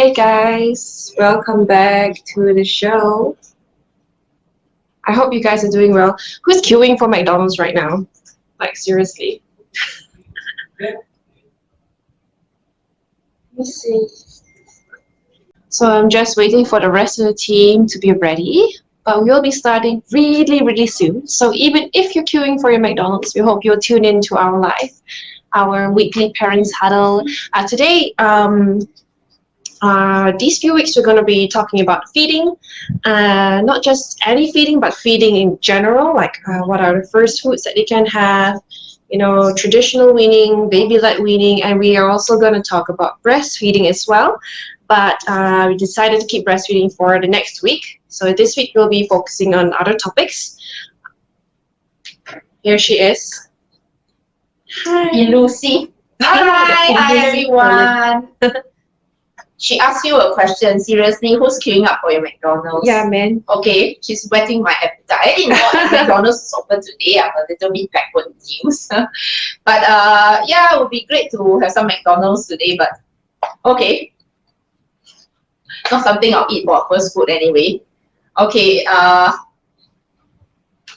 Hey guys, welcome back to the show. I hope you guys are doing well. Who's queuing for McDonald's right now? Like seriously. Let me see. So I'm just waiting for the rest of the team to be ready. But we'll be starting really soon. So even if you're queuing for your McDonald's, we hope you'll tune in to our live, our weekly parents huddle. Today, these few weeks we're going to be talking about feeding, not just any feeding, but feeding in general, like what are the first foods that they can have, traditional weaning, baby-led weaning, and we are also going to talk about breastfeeding as well. But we decided to keep breastfeeding for the next week. So this week we'll be focusing on other topics. Here she is. Hi, Lucy. Hi everyone. She asked you a question. Seriously, who's queuing up for your McDonald's? Yeah, man. Okay, she's whetting my appetite. I didn't know McDonald's is open today. I'm a little bit backward news. But yeah, it would be great to have some McDonald's today. But okay, not something I'll eat for first food anyway. Okay,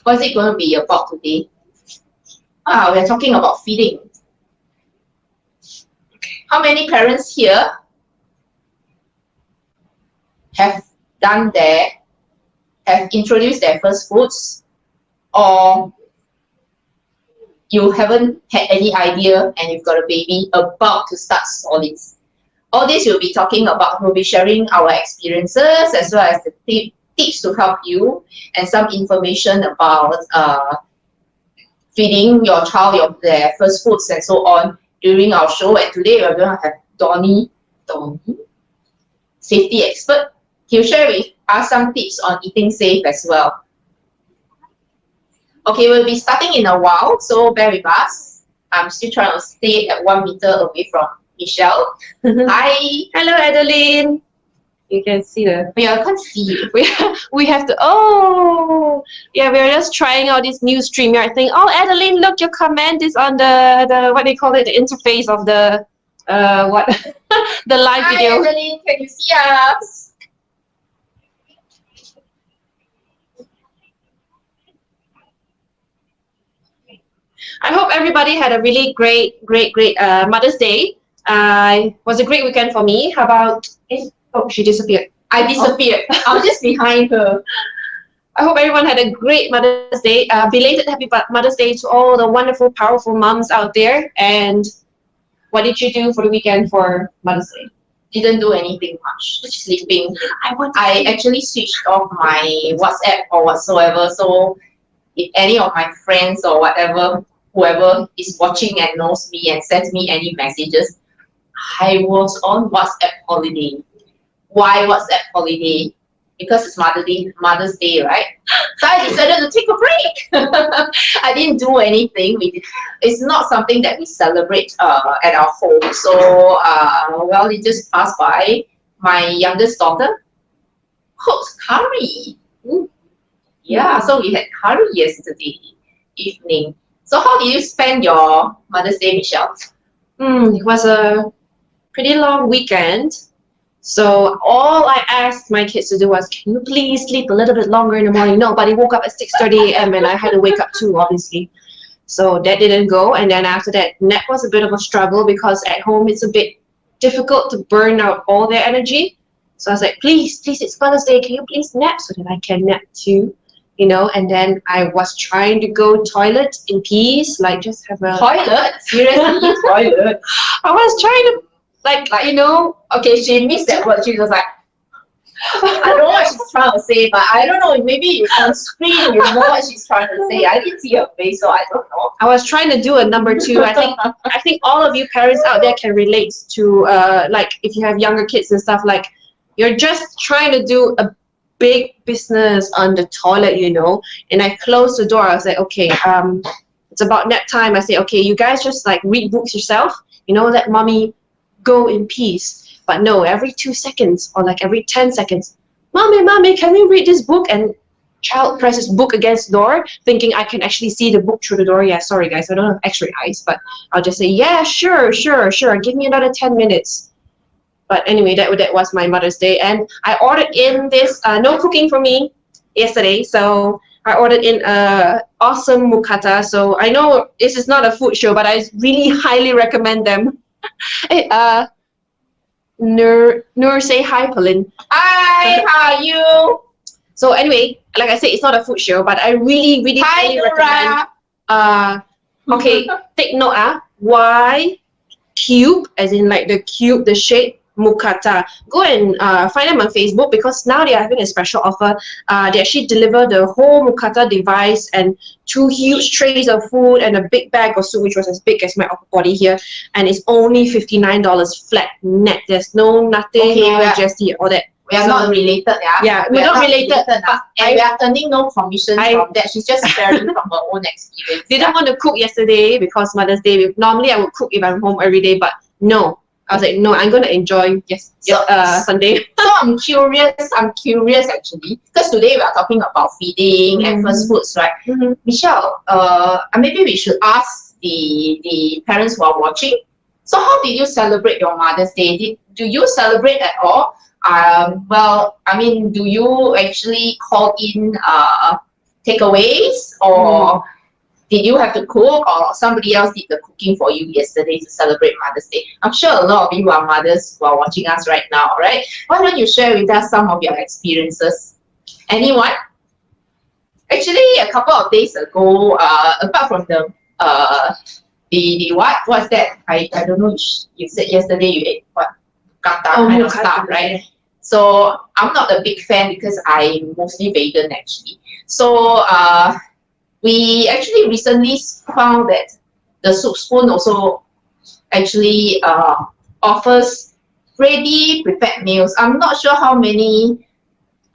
what's it going to be about today? We're talking about feeding. How many parents here have introduced their first foods, or you haven't had any idea and you've got a baby about to start solids? All this we'll be talking about. We'll be sharing our experiences as well as the tips to help you and some information about feeding your child their first foods and so on during our show. And today we're going to have Donnie, safety expert. He'll share with us some tips on eating safe as well. Okay, we'll be starting in a while, so bear with us. I'm still trying to stay at 1 meter away from Michelle. Hi. Hello, Adeline. You can see the. Yeah, I can't see you. We have to. Oh, yeah. We're just trying out this new StreamYard thing. Oh, Adeline, look, your comment is on the what do you call it? The interface of the what? The live video. Hi, Adeline. Can you see us? I hope everybody had a really great Mother's Day. It was a great weekend for me. How about? Oh, she disappeared. I disappeared. I was just behind her. I hope everyone had a great Mother's Day. Belated Happy Mother's Day to all the wonderful, powerful moms out there. And what did you do for the weekend for Mother's Day? Didn't do anything much. Just sleeping. I actually switched off my WhatsApp or whatsoever. So if any of my friends or whoever is watching and knows me and sends me any messages, I was on WhatsApp holiday. Why WhatsApp holiday? Because it's Mother's Day, right? So I decided to take a break. I didn't do anything. It's not something that we celebrate at our home. So, well, it just passed by. My youngest daughter cooked curry. Yeah, so we had curry yesterday evening. So how did you spend your Mother's Day, Michelle? It was a pretty long weekend. So all I asked my kids to do was, can you please sleep a little bit longer in the morning? No, but he woke up at 6:30 a.m. and I had to wake up too, obviously. So that didn't go. And then after that, nap was a bit of a struggle because at home it's a bit difficult to burn out all their energy. So I was like, please, it's Mother's Day. Can you please nap so that I can nap too? And then I was trying to go toilet in peace, like just have a toilet. Seriously, toilet. I was trying to Okay, she missed that word. She was like, I don't know what she's trying to say, but I don't know. Maybe on screen you know what she's trying to say. I didn't see her face, so I don't know. I was trying to do a number two. I think all of you parents out there can relate to like if you have younger kids and stuff, like you're just trying to do a big business on the toilet, and I closed the door. I was like, okay, it's about nap time. I say, okay, you guys just like read books yourself, let mommy go in peace. But no, every 2 seconds or like every 10 seconds, mommy, can we read this book? And child presses book against the door, thinking I can actually see the book through the door. Yeah, sorry guys, I don't have x-ray eyes, but I'll just say, yeah, sure, give me another 10 minutes. But anyway, that was my Mother's Day, and I ordered in this no cooking for me yesterday, so I ordered in a awesome mookata. So I know this is not a food show, but I really highly recommend them. Hey, Nur, say hi, Pauline. Hi, how are you? So anyway, like I said, it's not a food show, but I really Hi, highly recommend. Okay, take note. Y cube, as in like the cube, the shape, Mukata. Go and find them on Facebook, because now they are having a special offer. They actually deliver the whole Mukata device and 2 huge trays of food and a big bag of soup, which was as big as my upper body here, and it's only $59 flat net. There's nothing, Okay, no GST, all that. We are not related, yeah. Yeah, we're not related, but and we are earning no commission from that. She's just sharing from her own experience. Didn't want to cook yesterday because Mother's Day. Normally I would cook if I'm home every day, but no. I was like, no, I'm gonna enjoy Sunday. So I'm curious actually, because today we are talking about feeding and first foods, right? Michelle, maybe we should ask the parents who are watching. So how did you celebrate your Mother's Day? Do you celebrate at all? Well, I mean, do you actually call in takeaways, or did you have to cook, or somebody else did the cooking for you yesterday to celebrate Mother's Day? I'm sure a lot of you are mothers who are watching us right now, right? Why don't you share with us some of your experiences? Anyone? Actually, a couple of days ago, apart from the what's that? I don't know. You said yesterday you ate what? Kata kind of stuff, right? So I'm not a big fan because I'm mostly vegan actually. So we actually recently found that the soup spoon also actually offers ready prepared meals. I'm not sure how many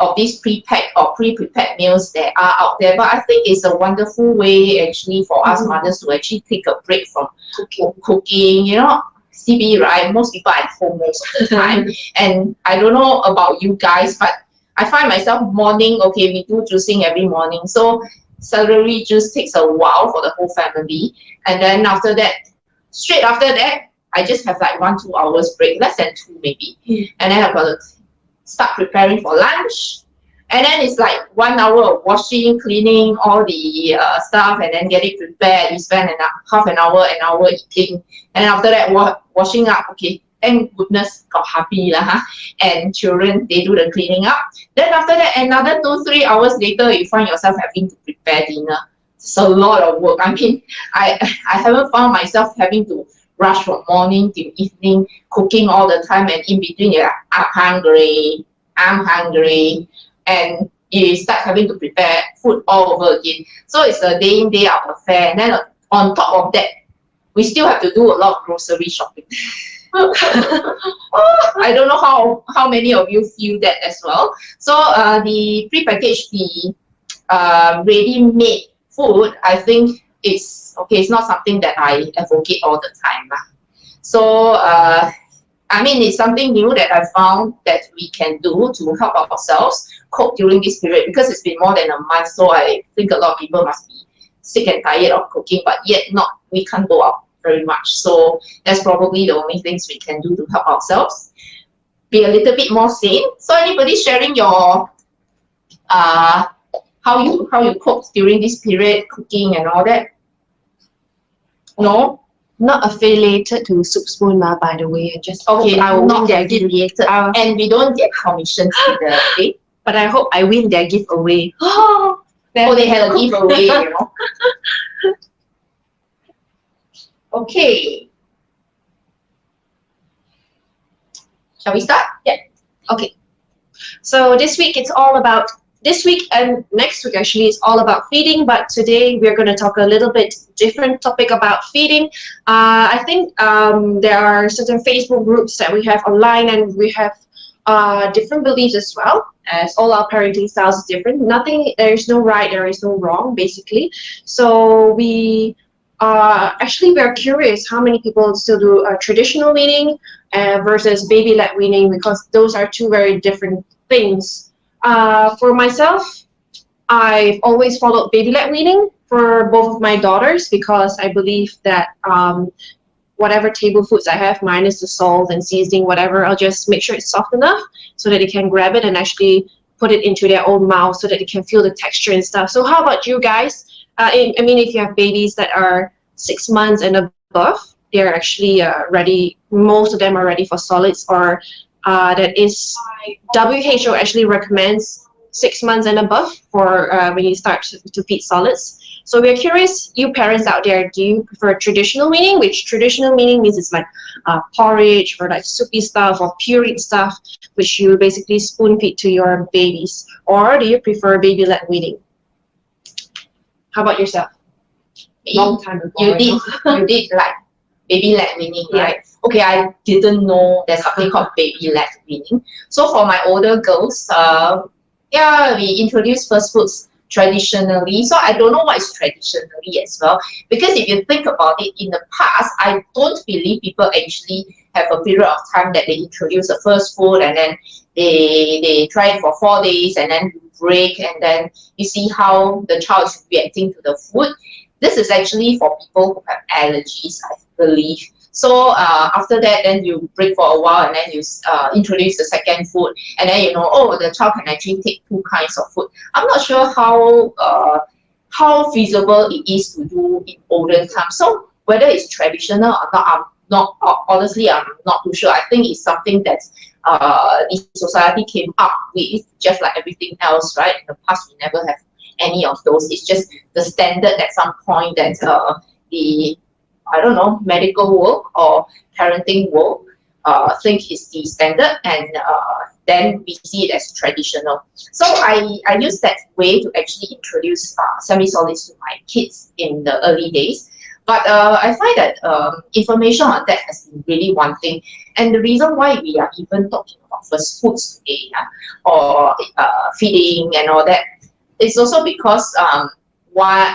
of these pre-packed or pre-prepared meals there are out there, but I think it's a wonderful way actually for us mothers to actually take a break from cooking. You know, CB, right? Most people are at home most of the time. And I don't know about you guys, but I find myself morning, okay, we do juicing every morning. So celery juice takes a while for the whole family. And then after that, straight after that, I just have like 1-2 hours break, less than 2 maybe. And then I've got to start preparing for lunch. And then it's like 1 hour of washing, cleaning all the stuff, and then get it prepared. You spend half an hour eating. And after that, washing up. Okay, thank goodness, got hubby lah, and children, they do the cleaning up. Then after that, another 2-3 hours later, you find yourself having to prepare dinner. It's a lot of work. I mean, I haven't found myself having to rush from morning till evening, cooking all the time, and in between you're like, I'm hungry, and you start having to prepare food all over again. So it's a day in, day out affair. And then on top of that, we still have to do a lot of grocery shopping. I don't know how many of you feel that as well. So the prepackaged, the ready-made food, I think it's okay. It's not something that I advocate all the time. So I mean, it's something new that I found that we can do to help ourselves cope during this period, because it's been more than a month. So I think a lot of people must be sick and tired of cooking, but yet we can't go out very much. So that's probably the only things we can do to help ourselves be a little bit more sane. So anybody sharing your how you cope during this period, cooking and all that? No? Not affiliated to Soup Spoon, by the way. Just okay, I will not affiliated, and we don't get commissions either. Okay? But I hope I win their giveaway. Oh, they had a giveaway, you know. Okay. Shall we start? Yeah. Okay. So this week and next week actually is all about feeding, but today we're going to talk a little bit different topic about feeding. I think there are certain Facebook groups that we have online, and we have different beliefs as well, as all our parenting styles is different. There is no right, there is no wrong, basically. So we are curious how many people still do traditional weaning versus baby-led weaning, because those are two very different things. For myself, I've always followed baby-led weaning for both of my daughters, because I believe that whatever table foods I have, minus the salt and seasoning, whatever, I'll just make sure it's soft enough so that they can grab it and actually put it into their own mouth so that they can feel the texture and stuff. So how about you guys? I mean, if you have babies that are 6 months and above, they're actually ready. Most of them are ready for solids, or that is WHO actually recommends 6 months and above for when you start to feed solids. So we're curious, you parents out there, do you prefer traditional weaning? Which traditional weaning means it's like porridge or like soupy stuff or pureed stuff, which you basically spoon feed to your babies. Or do you prefer baby-led weaning? How about yourself? Long time ago. You did like baby-led weaning, right? Okay, I didn't know there's something called baby-led weaning. So for my older girls, yeah, we introduce first foods traditionally. So I don't know what is traditionally as well. Because if you think about it, in the past, I don't believe people actually have a period of time that they introduce the first food and then they try it for 4 days and then break, and then you see how the child is reacting to the food. This is actually for people who have allergies, I believe. So after that, then you break for a while and then you introduce the second food, and then you know, oh, the child can actually take 2 kinds of food. I'm not sure how feasible it is to do in olden times. So whether it's traditional or not, honestly, I'm not too sure. I think it's something that the society came up with, just like everything else, right? In the past, we never have any of those. It's just the standard at some point that the, I don't know, medical world or parenting world think is the standard, and then we see it as traditional. So I use that way to actually introduce semi-solids to my kids in the early days. But I find that information on that has been really one thing. And the reason why we are even talking about first foods today, or feeding and all that, is also because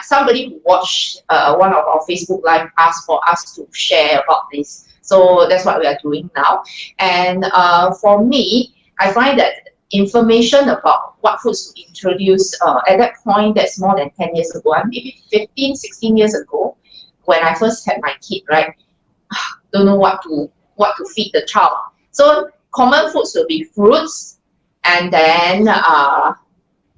somebody who watched one of our Facebook Live asked for us to share about this. So that's what we are doing now. And for me, I find that information about what foods to introduce at that point, that's more than 10 years ago, maybe 15, 16 years ago, when I first had my kid, right? Don't know what to feed the child. So common foods will be fruits, and then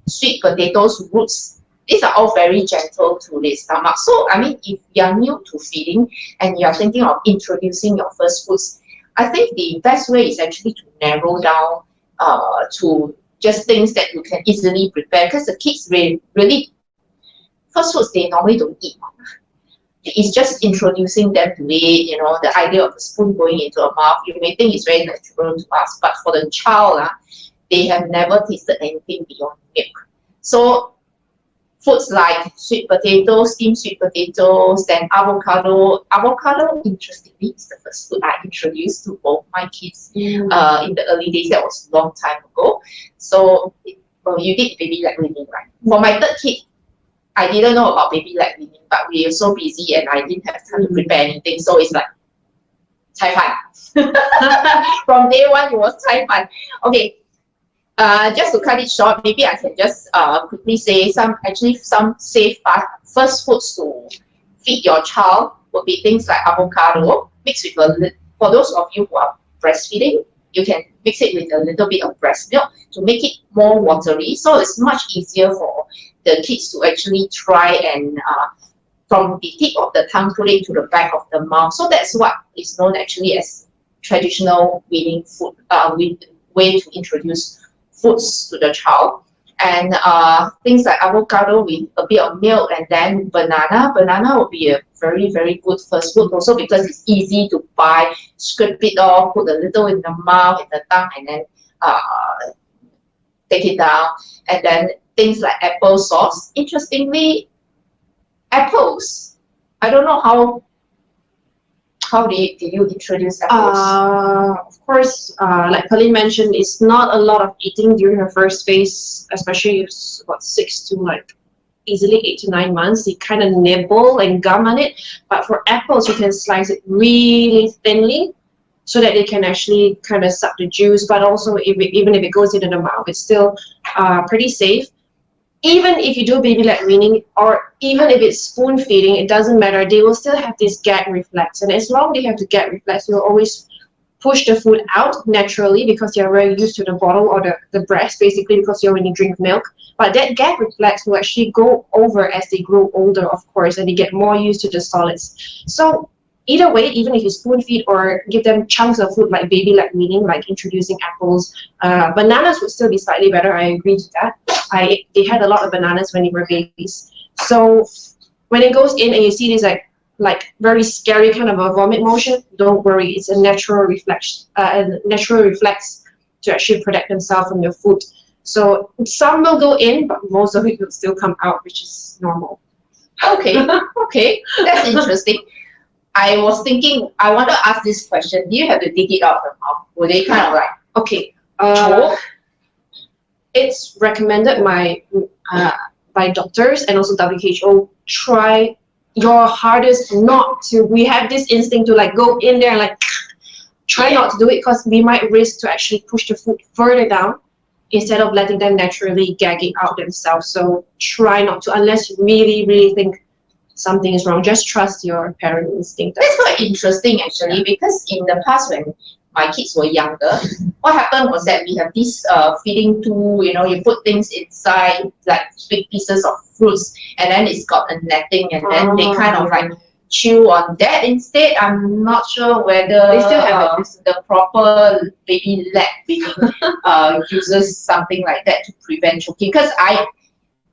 sweet potatoes, roots. These are all very gentle to the stomach. So I mean, if you are new to feeding and you are thinking of introducing your first foods, I think the best way is actually to narrow down to just things that you can easily prepare, because the kids really first foods they normally don't eat. It's just introducing them to it, you know, the idea of a spoon going into a mouth. You may think it's very natural to us, but for the child, they have never tasted anything beyond milk. So foods like sweet potatoes, steamed sweet potatoes, then avocado. Avocado, interestingly, is the first food I introduced to both my kids in the early days. That was a long time ago. So you did baby-led weaning, right? For my third kid, I didn't know about baby-led weaning, but we were so busy and I didn't have time to prepare anything. So it's like, cai fan. From day one, it was cai fan. Okay, just to cut it short, maybe I can just quickly say some safe first foods to feed your child would be things like avocado mixed with for those of you who are breastfeeding, you can mix it with a little bit of breast milk to make it more watery. So it's much easier for the kids to actually try and from the tip of the tongue put it to the back of the mouth. So that's what is known actually as traditional weaning food, way to introduce foods to the child. And things like avocado with a bit of milk, and then banana. Banana would be a very, very good first food also because it's easy to buy, scrape it off, put a little in the mouth, in the tongue, and then take it down. And then things like apple sauce. Interestingly, apples. I don't know how did you introduce apples? Of course, like Pauline mentioned, it's not a lot of eating during her first phase, especially if it's about 6 to like easily 8 to 9 months. They kind of nibble and gum on it. But for apples, you can slice it really thinly so that they can actually kind of suck the juice. But also, even if it goes into the mouth, it's still pretty safe. even if you do baby-led weaning, or even if it's spoon feeding, it doesn't matter. They will still have this gag reflex, and as long as they have the gag reflex, you'll always push the food out naturally because you're very used to the bottle or the breast, basically, because you're when you drink milk. But that gag reflex will actually go over as they grow older, of course, and they get more used to the solids. So either way, even if you spoon feed or give them chunks of food like baby-led weaning, like introducing apples, bananas would still be slightly better. I agree to that. They had a lot of bananas when they were babies. So when it goes in and you see this like very scary kind of a vomit motion, don't worry. It's a natural reflex to actually protect themselves from your food. So some will go in, but most of it will still come out, which is normal. Okay, okay, that's interesting. I was thinking, I want to ask this question. Do you have to dig it out of the mouth? Will they kind of like Okay. choke? It's recommended by doctors and also WHO. Try your hardest not to. We have this instinct to like go in there and like try not to do it, because we might risk to actually push the food further down instead of letting them naturally gag it out themselves. So try not to, unless you really think something is wrong. Just trust your parent instinct. That's quite interesting actually, because in the past when my kids were younger, what happened was that we have this feeding tool, you know, you put things inside, like big pieces of fruits, and then it's got a netting, and then they kind of like chew on that instead. I'm not sure whether they still have the proper baby-led weaning uses something like that to prevent choking. Because I,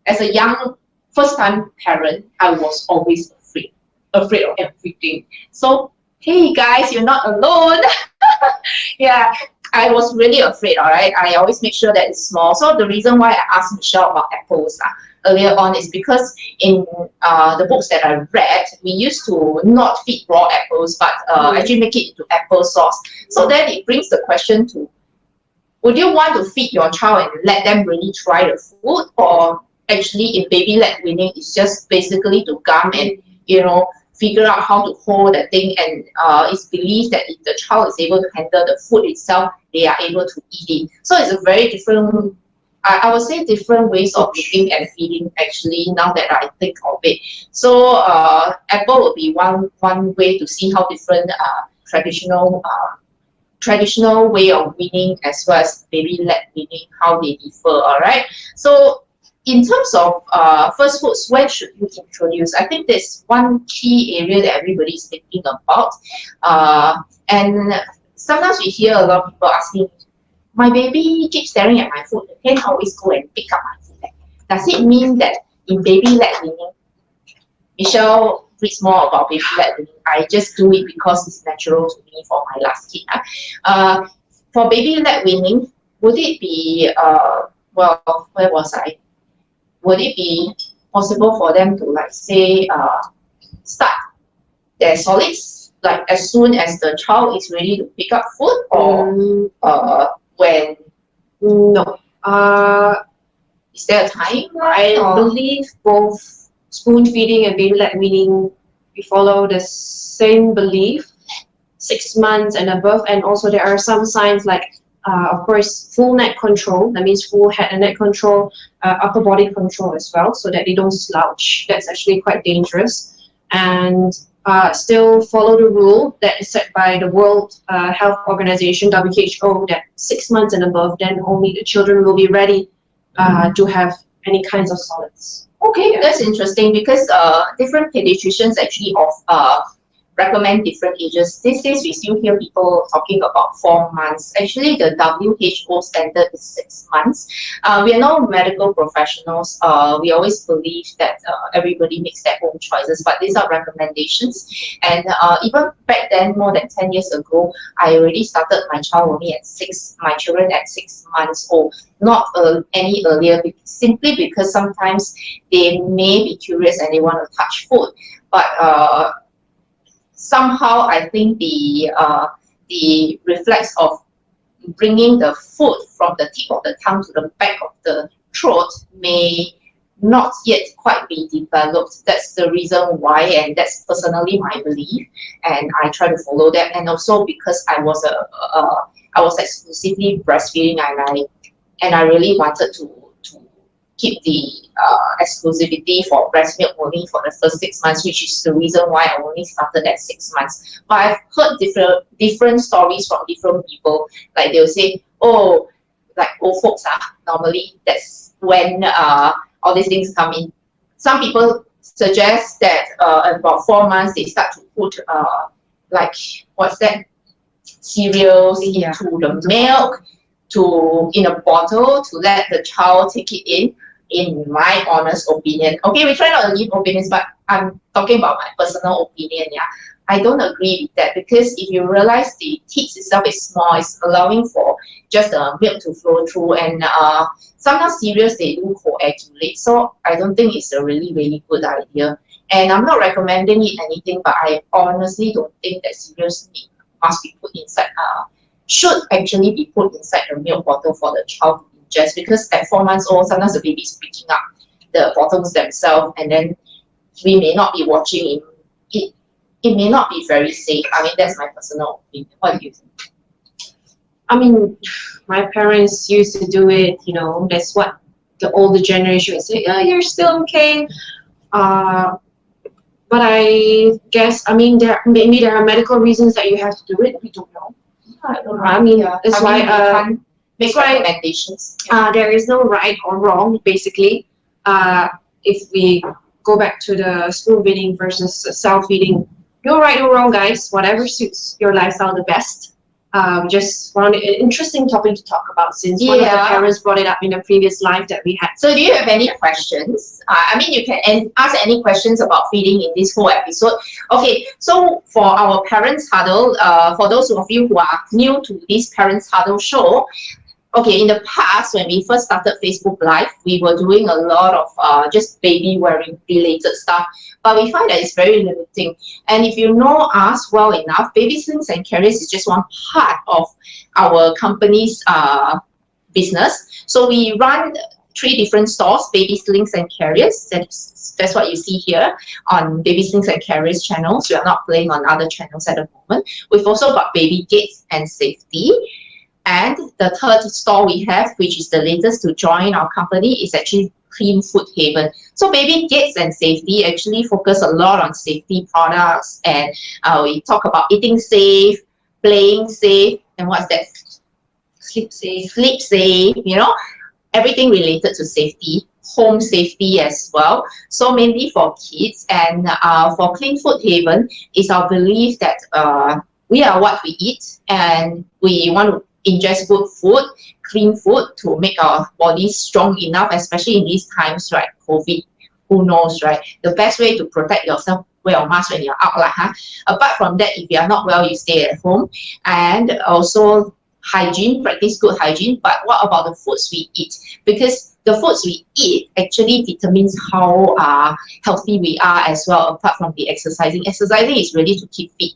as a young first-time parent, I was always afraid of everything. So hey guys, you're not alone. Yeah, I was really afraid, all right? I always make sure that it's small. So the reason why I asked Michelle about apples earlier on is because in the books that I read, we used to not feed raw apples, but actually make it into apple sauce. So then it brings the question to, would you want to feed your child and let them really try the food? Or actually in baby-led weaning, it's just basically to gum and, you know, figure out how to hold the thing, and it's believed that if the child is able to handle the food itself, they are able to eat it. So it's a very different, I would say different ways of looking and feeding actually, now that I think of it. So apple would be one way to see how different traditional way of weaning as well as baby-led weaning, how they differ, all right? So in terms of first foods, when should you introduce? I think there's one key area that everybody is thinking about. And sometimes we hear a lot of people asking, my baby keeps staring at my food, they can't always go and pick up my food. Does it mean that in baby-led weaning, Michelle reads more about baby-led weaning, I just do it because it's natural to me for my last kid. For baby-led weaning, would it be, well, where was I? Would it be possible for them to, like, say, start their solids like as soon as the child is ready to pick up food, or when? No. Is there a time? I believe both spoon feeding and baby-led weaning, we follow the same belief, 6 months and above. And also there are some signs like, of course, full neck control. That means full head and neck control, upper body control as well, so that they don't slouch. That's actually quite dangerous. And still follow the rule that is set by the World Health Organization, WHO, that 6 months and above, then only the children will be ready to have any kinds of solids. Okay, yeah. That's interesting, because different pediatricians actually recommend different ages. These days, we still hear people talking about 4 months. Actually, the WHO standard is 6 months. We are not medical professionals. We always believe that everybody makes their own choices, but these are recommendations. And even back then, more than 10 years ago, I already started my child only at my children at 6 months old, not any earlier, simply because sometimes they may be curious and they want to touch food. But somehow I think the reflex of bringing the food from the tip of the tongue to the back of the throat may not yet quite be developed. That's the reason why, and that's personally my belief, and I try to follow that. And also because I was exclusively breastfeeding, and I really wanted to keep the exclusivity for breast milk only for the first 6 months, which is the reason why I only started at 6 months. But I've heard different stories from different people. Like they'll say, oh, like old folks normally that's when all these things come in. Some people suggest that about 4 months they start to put like what's that, cereals into the milk, in a bottle to let the child take it in my honest opinion. Okay, we try not to give opinions, but I'm talking about my personal opinion. I don't agree with that, because if you realize the teats itself is small, it's allowing for just the milk to flow through, and sometimes cereals they do coagulate, so I don't think it's a really good idea. And I'm not recommending it anything, but I honestly don't think that cereals must be put inside, should actually be put inside the milk bottle for the child to ingest, because at 4 months old, sometimes the baby is picking up the bottles themselves, and then we may not be watching it. It may not be very safe. I mean, that's my personal opinion. What do you think? I mean, my parents used to do it, you know, that's what the older generation would say, oh, you're still okay. But I guess, I mean, maybe there are medical reasons that you have to do it. We don't know. I don't know. I mean, that's why we can't make recommendations. There is no right or wrong, basically. If we go back to the spoon feeding versus self-feeding, no right or wrong, guys. Whatever suits your lifestyle the best. Just found it an interesting topic to talk about, since one of the parents brought it up in a previous live that we had. So do you have any questions? I mean, you can ask any questions about feeding in this whole episode. Okay, so for our Parents Huddle, for those of you who are new to this Parents Huddle show, okay, in the past, when we first started Facebook Live, we were doing a lot of just baby wearing related stuff, but we find that it's very limiting. And if you know us well enough, baby slings and carriers is just one part of our company's business. So we run 3 different stores, baby slings and carriers. That's what you see here on baby slings and carriers channels. We are not playing on other channels at the moment. We've also got baby gates and safety. And the third store we have, which is the latest to join our company, is actually Clean Food Haven. So baby gates and safety actually focus a lot on safety products, and we talk about eating safe, playing safe, and what's that? Sleep safe, you know, everything related to safety, home safety as well. So mainly for kids, and for Clean Food Haven, is our belief that we are what we eat, and we want to ingest good food, clean food, to make our bodies strong enough, especially in these times, right? COVID, who knows, right? The best way to protect yourself, wear a mask when you're out lah, Apart from that, if you are not well, you stay at home. And also hygiene, practice good hygiene. But what about the foods we eat? Because the foods we eat actually determines how healthy we are as well, apart from the exercising. Exercising is really to keep fit.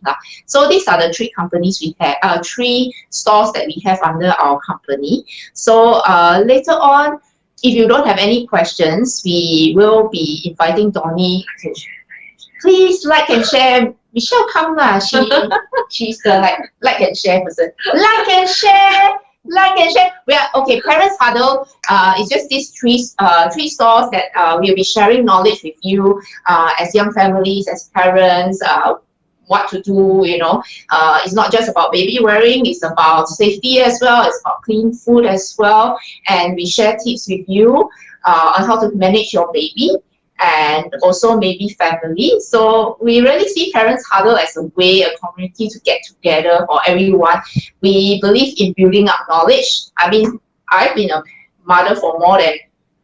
So these are the 3 companies we have, 3 stores that we have under our company. So later on, if you don't have any questions, we will be inviting Donnie to please like and share. Michelle, come lah. She's the like and share person. Like and share. We are okay. Parents Huddle is just these 3 stores that we'll be sharing knowledge with you as young families, as parents, what to do. You know, it's not just about baby wearing. It's about safety as well. It's about clean food as well, and we share tips with you on how to manage your baby, and also maybe family. So we really see Parents Huddle as a way, a community to get together for everyone. We believe in building up knowledge. I mean, I've been a mother for more than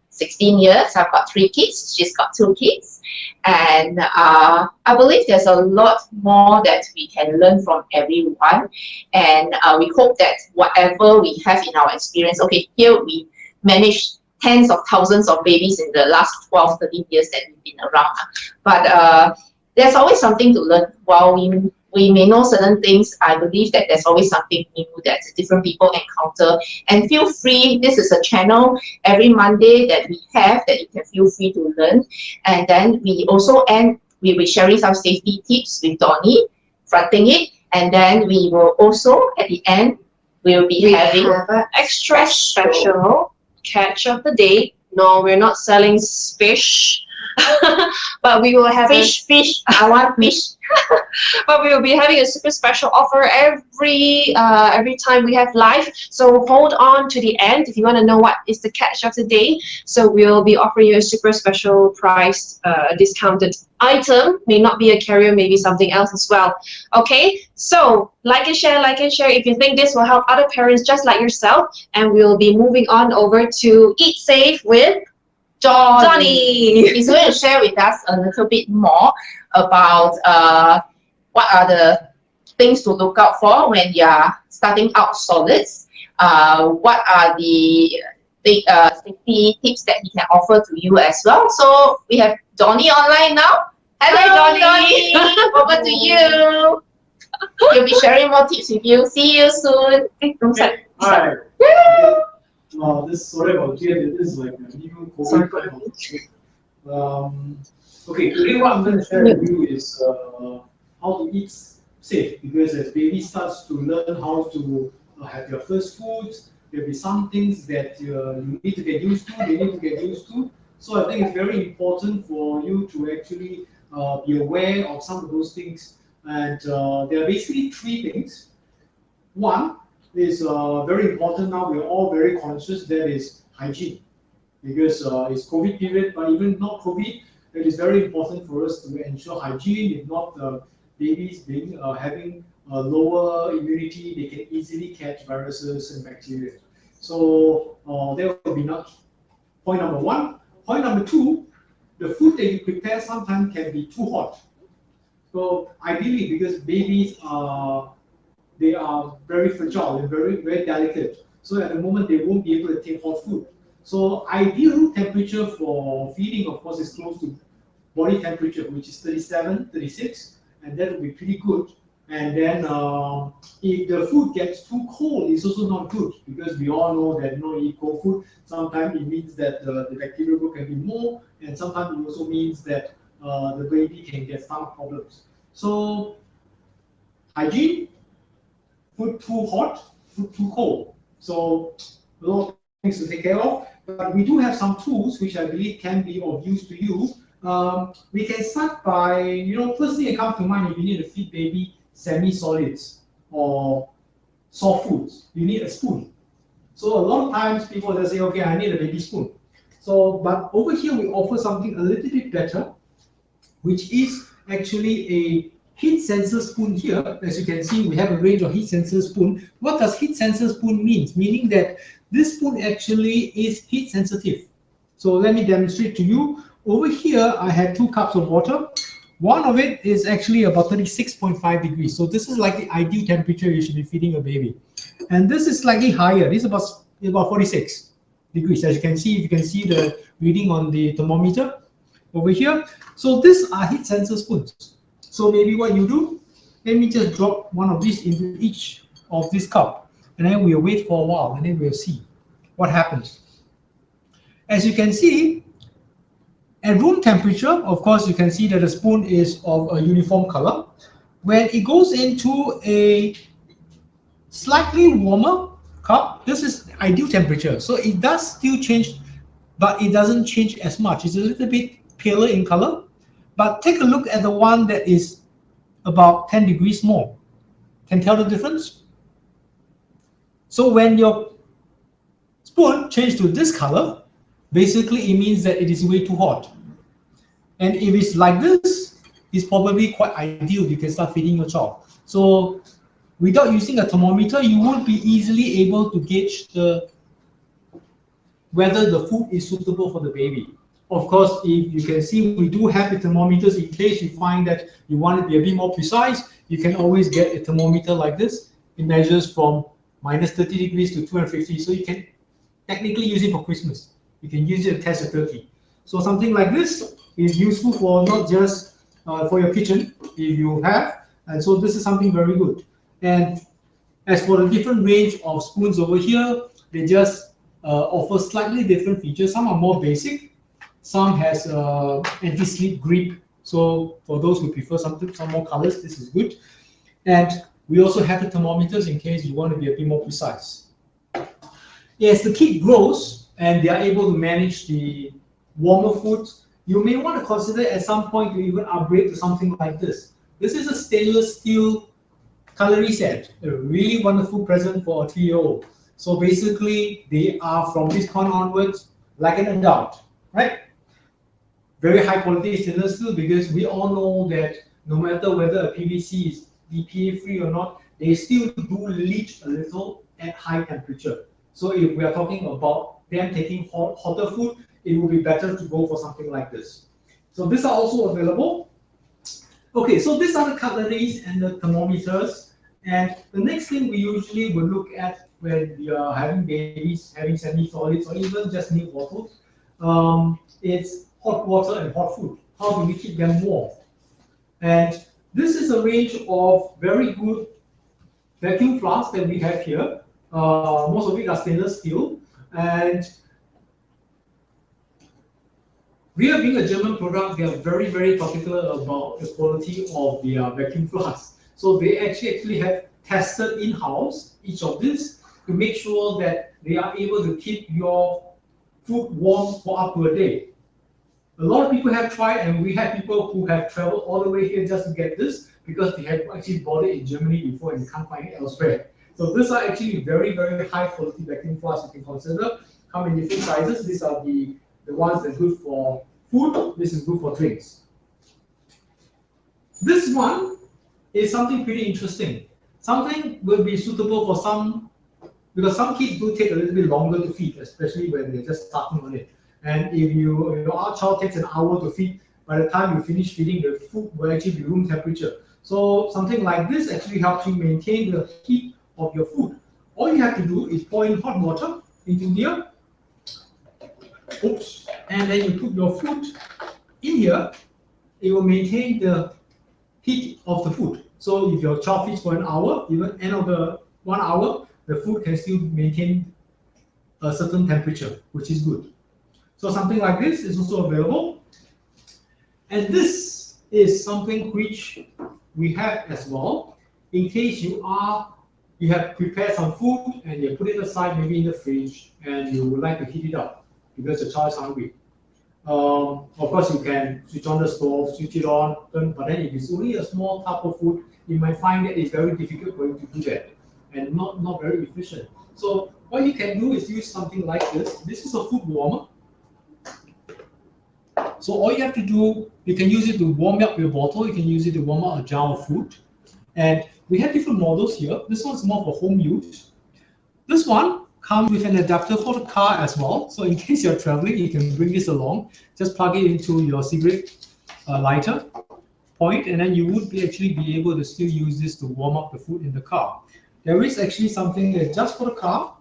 16 years. I've got 3 kids. She's got 2 kids. And I believe there's a lot more that we can learn from everyone. And we hope that whatever we have in our experience, okay, here we manage tens of thousands of babies in the last 12, 13 years that we've been around. But there's always something to learn. While we may know certain things, I believe that there's always something new that different people encounter. And feel free, this is a channel every Monday that we have that you can feel free to learn. And then we also we'll be sharing some safety tips with Donnie, fronting it. And then we will also, at the end, we'll be having an extra special catch of the day No, we're not selling fish, but we will have Fish. I want fish. but we will be having a super special offer every time we have live. So hold on to the end if you want to know what is the catch of the day. So we'll be offering you a super special price, discounted item. May not be a carrier, maybe something else as well. Okay, so like and share if you think this will help other parents just like yourself. And we'll be moving on over to Eat Safe with Johnny. He's going to share with us a little bit more about what are the things to look out for when you are starting out solids. What are the big safety tips that he can offer to you as well. So we have Johnny online now. Hello, Johnny. Over to you. He'll be sharing more tips with you. See you soon. Okay. All right. This sorry about here. This is like a new COVID. Okay, today what I'm going to share with you is how to eat safe, because as baby starts to learn how to have your first foods, there'll be some things that you need to get used to, they need to get used to. So I think it's very important for you to actually be aware of some of those things. And there are basically three things. One is very important now, we're all very conscious, that is hygiene. Because it's COVID period, but even not COVID, it is very important for us to ensure hygiene. If not, babies having a lower immunity, they can easily catch viruses and bacteria. So that will be not point number one. Point number two, the food that you prepare sometimes can be too hot. So ideally, because babies they are very fragile and very delicate. So at the moment, they won't be able to take hot food. So ideal temperature for feeding, of course, is close to body temperature, which is 37, 36, and that will be pretty good. And then if the food gets too cold, it's also not good, because we all know that eat cold food, sometimes it means that the bacterial growth can be more, and sometimes it also means that the baby can get stomach problems. So hygiene, food too hot, food too cold. So a lot of things to take care of, but we do have some tools which I believe can be of use to you. We can start by, first thing that comes to mind, if you need to feed baby semi-solids or soft foods, you need a spoon. So a lot of times people will say, okay, I need a baby spoon. So, but over here we offer something a little bit better, which is actually a heat sensor spoon here. As you can see, we have a range of heat sensor spoon. What does heat sensor spoon mean? Meaning that this spoon actually is heat sensitive. So let me demonstrate to you. Over here, I have 2 cups of water. One of it is actually about 36.5 degrees. So this is like the ideal temperature you should be feeding a baby. And this is slightly higher. This is about 46 degrees. As you can see, if you can see the reading on the thermometer over here. So these are heat sensor spoons. So maybe what you do, let me just drop one of these into each of this cup, and then we'll wait for a while, and then we'll see what happens. As you can see, at room temperature, of course, you can see that the spoon is of a uniform color. When it goes into a slightly warmer cup, this is ideal temperature. So it does still change, but it doesn't change as much. It's a little bit paler in color. But take a look at the one that is about 10 degrees more. Can tell the difference? So when your spoon changes to this color, basically it means that it is way too hot. And if it's like this, it's probably quite ideal. You can start feeding your child. So without using a thermometer, you won't be easily able to gauge whether the food is suitable for the baby. Of course, if you can see, we do have the thermometers in case you find that you want to be a bit more precise. You can always get a thermometer like this. It measures from minus 30 degrees to 250. So you can technically use it for Christmas. You can use it to test a turkey. So something like this is useful for not just for your kitchen, if you have. And so this is something very good. And as for the different range of spoons over here, they just offer slightly different features. Some are more basic. Some has anti-slip grip. So for those who prefer some more colors, this is good. And we also have the thermometers in case you want to be a bit more precise. As the kid grows, and they are able to manage the warmer foods. You may want to consider at some point to even upgrade to something like this. This is a stainless steel cutlery set, a really wonderful present for a 3-year-old. So basically, they are from this point onwards like an adult, right? Very high quality stainless steel, because we all know that no matter whether a PVC is BPA free or not, they still do leach a little at high temperature. So if we are talking about them taking hotter food, it would be better to go for something like this. So these are also available. Okay, so these are the cutleries and the thermometers. And the next thing we usually will look at when we are having babies, having semi-solids, or even just new bottles, it's hot water and hot food. How do we keep them warm? And this is a range of very good vacuum flasks that we have here. Most of it are stainless steel. And we are being a German product, they are very, very particular about the quality of their vacuum flasks. So they actually have tested in-house each of these to make sure that they are able to keep your food warm for up to a day. A lot of people have tried, and we have people who have traveled all the way here just to get this because they have actually bought it in Germany before and you can't find it elsewhere. So these are actually very, very high quality vacuum flasks you can consider. Come in different sizes. These are the ones that are good for food. This is good for drinks. This one is something pretty interesting. Something will be suitable for some, because some kids do take a little bit longer to feed, especially when they're just starting on it. And if your child takes an hour to feed, by the time you finish feeding, the food will actually be room temperature. So something like this actually helps you maintain the heat of your food. All you have to do is pour in hot water into here. Oops. And then you put your food in here. It will maintain the heat of the food. So if your child feeds for an hour, even end of the 1 hour, the food can still maintain a certain temperature, which is good. So something like this is also available. And this is something which we have as well, in case you have prepared some food and you put it aside, maybe in the fridge, and you would like to heat it up because the child is hungry. Of course, you can switch on the stove, switch it on, but then if it's only a small type of food, you might find that it's very difficult for you to do that and not very efficient. So what you can do is use something like this. This is a food warmer. So all you have to do, you can use it to warm up your bottle, you can use it to warm up a jar of food. And we have different models here. This one's more for home use. This one comes with an adapter for the car as well. So in case you're traveling, you can bring this along. Just plug it into your cigarette lighter point, and then you would actually be able to still use this to warm up the food in the car. There is actually something that's just for the car,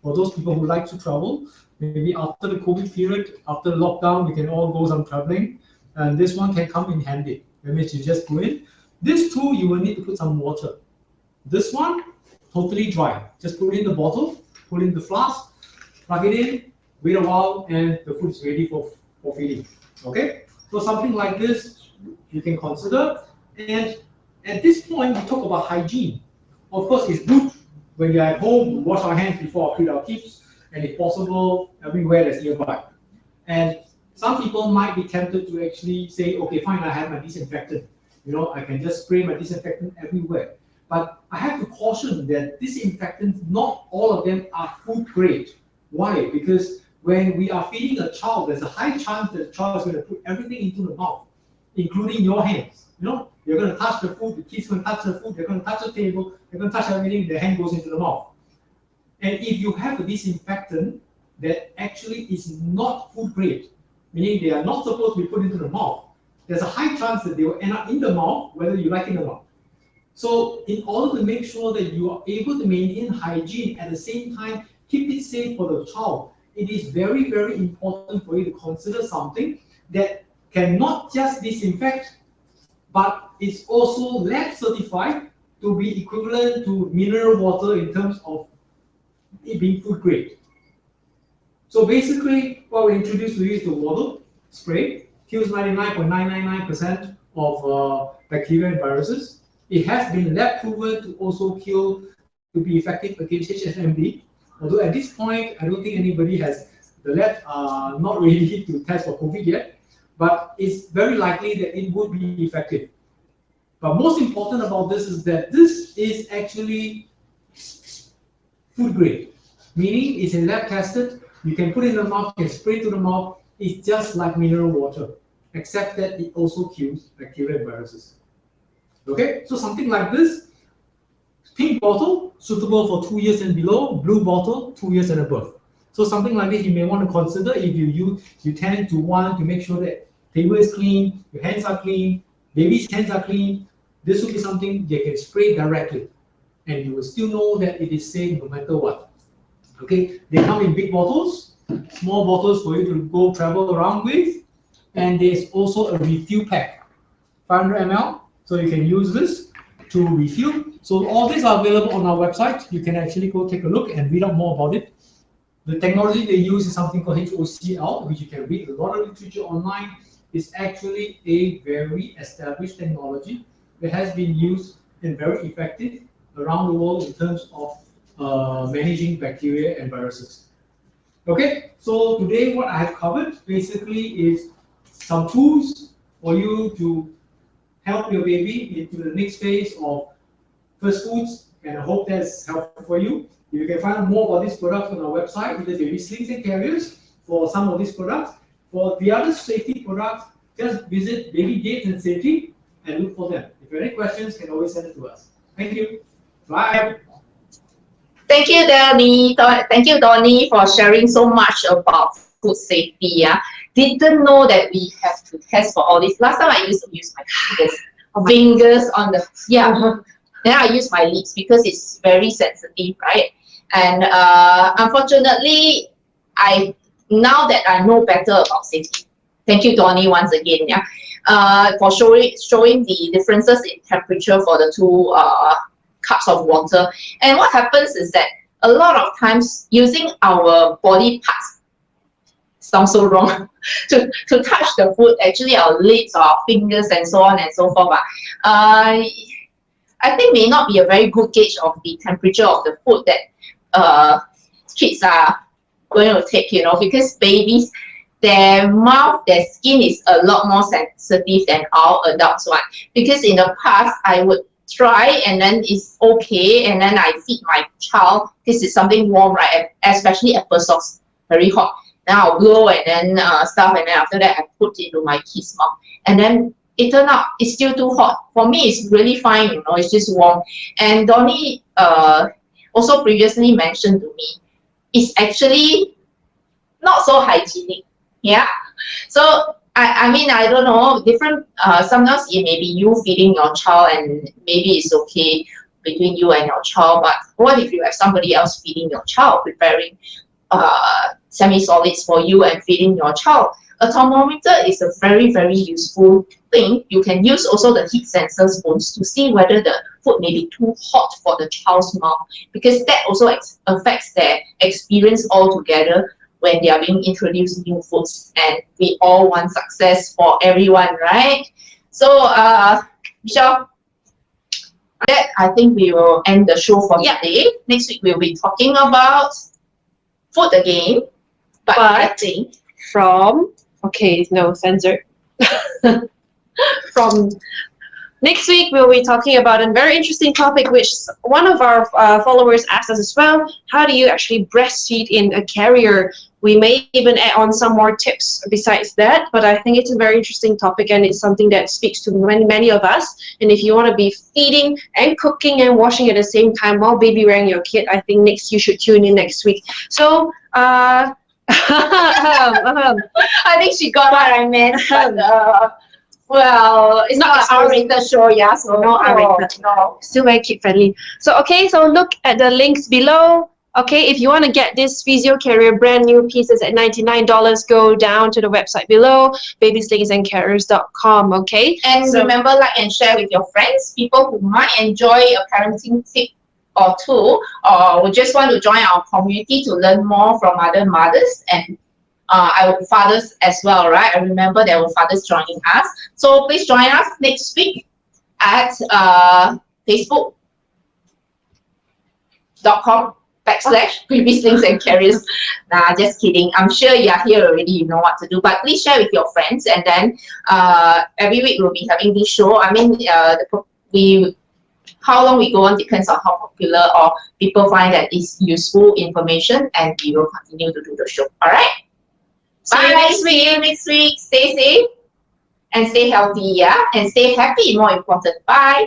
for those people who like to travel. Maybe after the COVID period, after the lockdown, we can all go some traveling. And this one can come in handy. That means you just put in. This too, you will need to put some water. This one, totally dry. Just put in the bottle, put in the flask, plug it in, wait a while, and the food is ready for feeding. Okay? So something like this, you can consider. And at this point, we talk about hygiene. Of course, it's good when you're at home, we wash our hands before we feed our kids, and if possible, everywhere that's nearby. And some people might be tempted to actually say, okay, fine, I have my disinfectant. I can just spray my disinfectant everywhere. But I have to caution that disinfectants, not all of them are food grade. Why? Because when we are feeding a child, there's a high chance that the child is going to put everything into the mouth, including your hands. You're going to touch the food, the kids going to touch the food, they're going to touch the table, they're going to touch everything, their hand goes into the mouth. And if you have a disinfectant that actually is not food grade, meaning they are not supposed to be put into the mouth, there's a high chance that they will end up in the mouth, whether you like it or not. So in order to make sure that you are able to maintain hygiene, at the same time, keep it safe for the child, it is very, very important for you to consider something that can not just disinfect, but it's also lab certified to be equivalent to mineral water in terms of it being food grade. So basically, what we introduced to you is the water spray. Kills 99.999% of bacteria and viruses. It has been lab proven to also to be effective against HSMB. Although at this point, I don't think anybody has, the lab are not ready to test for COVID yet, but it's very likely that it would be effective. But most important about this is that this is actually food grade, meaning it's lab tested, you can put it in the mouth, you can spray to the mouth, it's just like mineral water, except that it also kills bacteria and viruses. Okay, so something like this, pink bottle, suitable for 2 years and below, blue bottle, 2 years and above. So something like this you may want to consider if you tend to want to make sure that table is clean, your hands are clean, baby's hands are clean. This will be something they can spray directly, and you will still know that it is safe no matter what. Okay, they come in big bottles, small bottles for you to go travel around with, and there's also a refill pack, 500 ml, so you can use this to refill. So all these are available on our website. You can actually go take a look and read up more about it. The technology they use is something called HOCl, which you can read a lot of literature online. It's actually a very established technology that has been used and very effective around the world in terms of managing bacteria and viruses. Okay, so today what I have covered basically is some tools for you to help your baby into the next phase of first foods, and I hope that's helpful for you. You can find more about these products on our website, either baby slings and carriers for some of these products. For the other safety products, just visit Baby Gates and Safety and look for them. If you have any questions, you can always send it to us. Thank you. Bye. Thank you, Donnie. Thank you, Donnie, for sharing so much about food safety. Yeah, didn't know that we have to test for all this. Last time I used to use my fingers on the Then I use my lips because it's very sensitive, right? And unfortunately, now that I know better about safety. Thank you, Donnie, once again. Yeah, for showing the differences in temperature for the two cups of water. And what happens is that a lot of times using our body parts, sounds so wrong, to touch the food, actually our lips, our fingers, and so on and so forth. But I think may not be a very good gauge of the temperature of the food that kids are going to take, because babies, their mouth, their skin is a lot more sensitive than our adults one. Because in the past, I would try and then it's okay, and then I feed my child, this is something warm, right? Especially applesauce, very hot. Then I'll blow and then stuff, and then after that I put it into my kid's mouth. And then it turned out it's still too hot. For me, it's really fine, it's just warm. And Donnie also previously mentioned to me, it's actually not so hygienic. Yeah. So I mean, I don't know, different, sometimes it may be you feeding your child and maybe it's okay between you and your child, but what if you have somebody else feeding your child, preparing semi-solids for you and feeding your child? A thermometer is a very, very useful thing. You can use also the heat sensor spoons to see whether the food may be too hot for the child's mouth, because that also affects their experience altogether when they are being introduced new foods, and we all want success for everyone, right? So, Michelle, that I think we will end the show for today. Next week we'll be talking about food again, but I think from censored. From next week, we'll be talking about a very interesting topic, which one of our followers asked us as well. How do you actually breastfeed in a carrier? We may even add on some more tips besides that, but I think it's a very interesting topic, and it's something that speaks to many of us. And if you want to be feeding and cooking and washing at the same time while baby wearing your kid, I think you should tune in next week. So, I think she got what I meant. Well, it's not an R-rated show, yeah, so no R-rated. No. Still very kid friendly. So so look at the links below. Okay, if you want to get this Physio Carrier brand new pieces at $99, go down to the website below, babyslingsandcarriers.com. Okay, and remember, like and share with your friends, people who might enjoy a parenting tip or two, or would just want to join our community to learn more from other mothers and our fathers as well, right? I remember there were fathers joining us. So please join us next week at facebook.com / baby slings and carriers. Nah, just kidding. I'm sure you are here already. You know what to do. But please share with your friends. And then every week we'll be having this show. I mean, how long we go on depends on how popular or people find that it's useful information, and we will continue to do the show. All right. Bye. See you next week. Stay safe and stay healthy. Yeah, and stay happy. More important. Bye.